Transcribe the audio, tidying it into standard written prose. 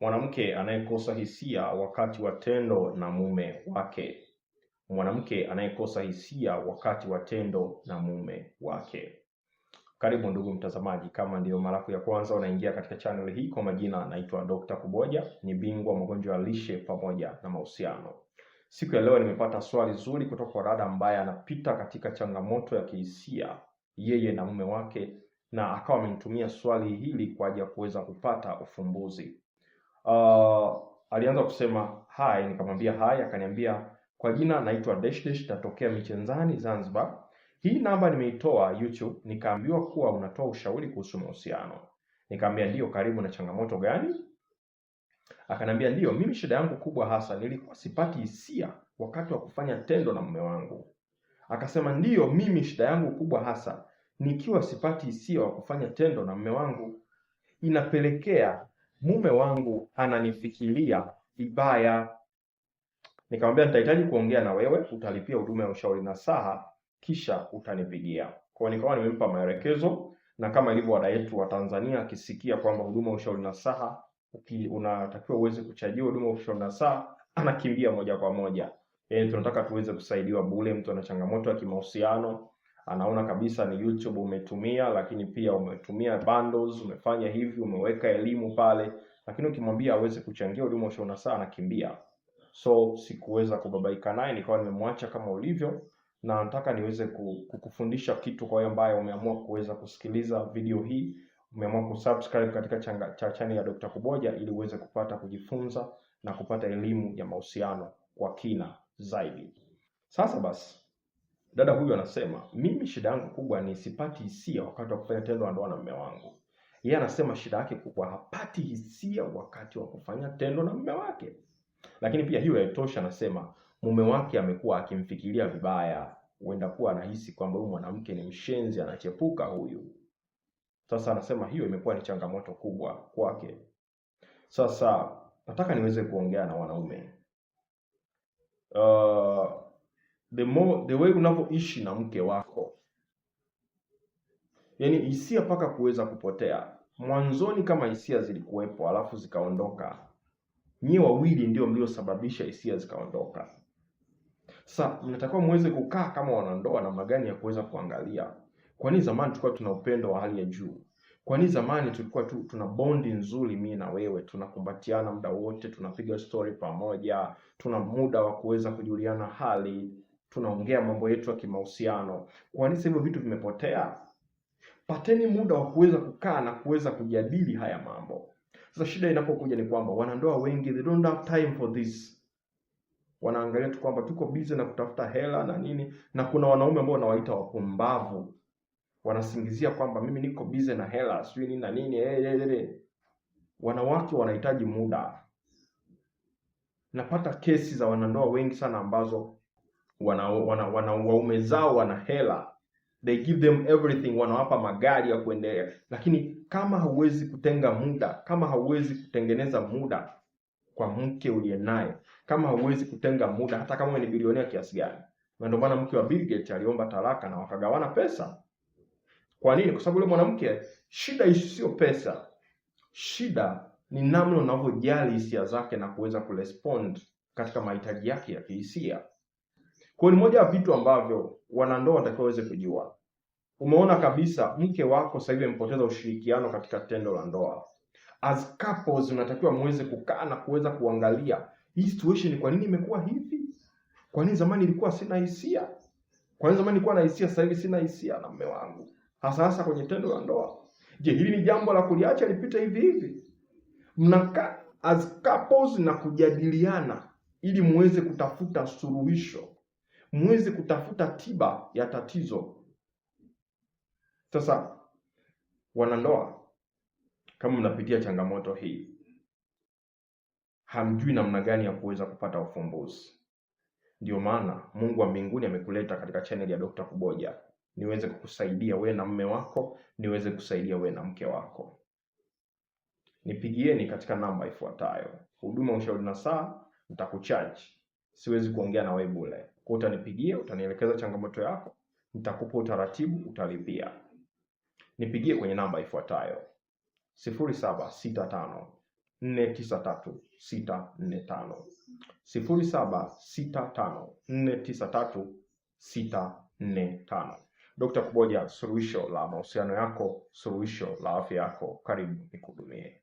Mwanamke anayekosa hisia wakati wa tendo na mume wake. Mwanamke anayekosa hisia wakati wa tendo na mume wake. Karibu ndugu mtazamaji, kama ndiyo mara yako ya kwanza unaingia katika channel hii, kwa majina naitwa Dr. Kuboja, ni bingwa magonjwa ya lishe pamoja na mahusiano. Siku ya leo nimepata swali zuri kutoka kwa dada ambaye anapita katika changamoto ya kihisia yeye na mume wake, na akawa amenitumia swali hili kwa ajili ya kuweza kupata ufumbuzi. Alianza kusema hi, nikamwambia hi, akaniambia kwa jina naitwa dash dash, natokea Michenzani, Zanzibar. Hii namba nimeitoa YouTube, nikaambiwa kuwa unatoa ushauri kuhusu mahusiano. Nikamwambia ndio, karibu, na changamoto gani? Akaniambia ndio, mimi shida yangu kubwa hasa nilikuwa sipati hisia wakati wa kufanya tendo na mume wangu. Akasema ndio, mimi shida yangu kubwa hasa nikiwa sipati hisia wa kufanya tendo na mume wangu, inapelekea mume wangu ananifikiria vibaya. Nikamwambia nitahitaji kuongea na wewe, utalipia huduma ya ushauri nasaha kisha utanipigia. Kwa nikawa nimempa maelekezo, na kama ilivyo ada yetu wa Tanzania, akisikia kwamba huduma ya ushauri nasaha unatakiwa uweze kuchajiwa huduma ya ushauri nasaha, anakimbia moja kwa moja. Tunataka tuweze kusaidiwa bure. Mtu ana changamoto ya kimahusiano, anaona kabisa ni YouTube umetumia, lakini pia umetumia bundles, umefanya hivi, umeweka elimu pale, lakini ukimwambia aweze kuchangia huduma ya ushauri nasaha anakimbia. So sikuweza kubabaika naye, nikawa nimemwacha kama ulivyo, na nataka niweze kukufundisha kitu kwa hiyo ambaye umeamua kuweza kusikiliza video hii, umeamua kusubscribe katika channel ya Dr. Kuboja ili uweze kupata kujifunza na kupata elimu ya mahusiano kwa kina zaidi. Sasa basi, dada huyu anasema mimi shida yangu kubwa ni sipati hisia wakati wa kufanya tendo la ndoa na mume wangu. Yeye anasema shida yake kubwa hapati hisia wakati wa kufanya tendo na mume wake. Lakini pia hiyo haitosha, anasema mume wake amekuwa akimfikiria vibaya, huenda kuwa anahisi kwamba huyu mwanamke ni mshenzi, anachepuka huyu. Sasa anasema hiyo imekuwa ni changamoto kubwa kwake. Sasa nataka niweze kuongea na wanaume. The way unavyoishi na mke wako, yaani hisia mpaka kuweza kupotea. Mwanzoni kama hisia zilikuwepo alafu zikaondoka, nyie wawili ndio mliosababisha hisia zikaondoka. Sasa mnatakiwa muweze kukaa kama wanandoa namna gani ya kuweza kuangalia. Kwa nini zamani tulikuwa tuna upendo wa hali ya juu? Kwa nini zamani tulikuwa tuna bondi nzuri mimi na wewe, tunakumbatiana muda wote, tunapiga story pamoja, tuna muda wa kuweza kujuliana hali, tunaongea mambo yetu ya kimahusiano. Kwa nini sasa hivyo vitu vimepotea? Pateni muda wa kuweza kukaa na kuweza kujadili haya mambo. Sasa shida inapokuja ni kwamba wanandoa wengi they don't have time for this. Wanaangalia tu kwamba tuko busy na kutafuta hela na nini, na kuna wanaume ambao wanawaita wapumbavu. Wanasingizia kwamba mimi niko busy na hela, sio nini na nini. Wanawake wanahitaji muda. Napata kesi za wanandoa wengi sana ambazo waume zao wana hela. They give them everything, wanawapa magari ya kuendelea. Lakini kama hauwezi kutenga muda, kama hauwezi kutengeneza muda kwa mke uliye naye, kama hauwezi kutenga muda hata kama ni bilionea kiasi gani. Na ndio maana mke wa Bill Gates aliomba talaka na wakagawana pesa. Kwa nini? Kwa sababu yule mwanamke, shida sio pesa. Shida ni namna unavyojali hisia zake na kuweza kurespond katika mahitaji yake ya kihisia. Kwa ni moja ya vitu ambavyo wanandoa watakiwa waweze kujua. Umeona kabisa mke wako sasa hivi amepoteza ushirikiano katika tendo la ndoa. As couples unatakiwa muweze kukaa na kuweza kuangalia hii situation, kwa nini imekuwa hivi? Kwa nini zamani ilikuwa sina hisia? Kwa nini zamani nilikuwa na hisia, sasa hivi sina hisia na mume wangu? Hasa kwenye tendo la ndoa. Je, hili ni jambo la kuliacha lipite hivi hivi? Mnakaa as couples na kujadiliana ili muweze kutafuta suluhisho, muweze kutafuta tiba ya tatizo. Sasa wanandoa, kama mnapitia changamoto hii, hamjui namna gani ya kuweza kupata ufumbuzi, ndio maana Mungu wa mbinguni amekuleta katika channel ya Dr. Kuboja, niweze kukusaidia wewe na mume wako, niweze kusaidia wewe na mke wako. Nipigieni katika namba ifuatayo. Huduma ushauri nasaha nitakucharge. Siwezi kuongea na wewe bure. Kwa utanipigia, utanielekeza changamoto yako, nitakupa utaratibu, utalipia. Nipigie kwenye namba ifuatayo: 0765 0765493645, 0765493645. Dr. Kuboja, suluhisho la mahusiano yako, suluhisho la afya yako. Karibu nikuhudumie.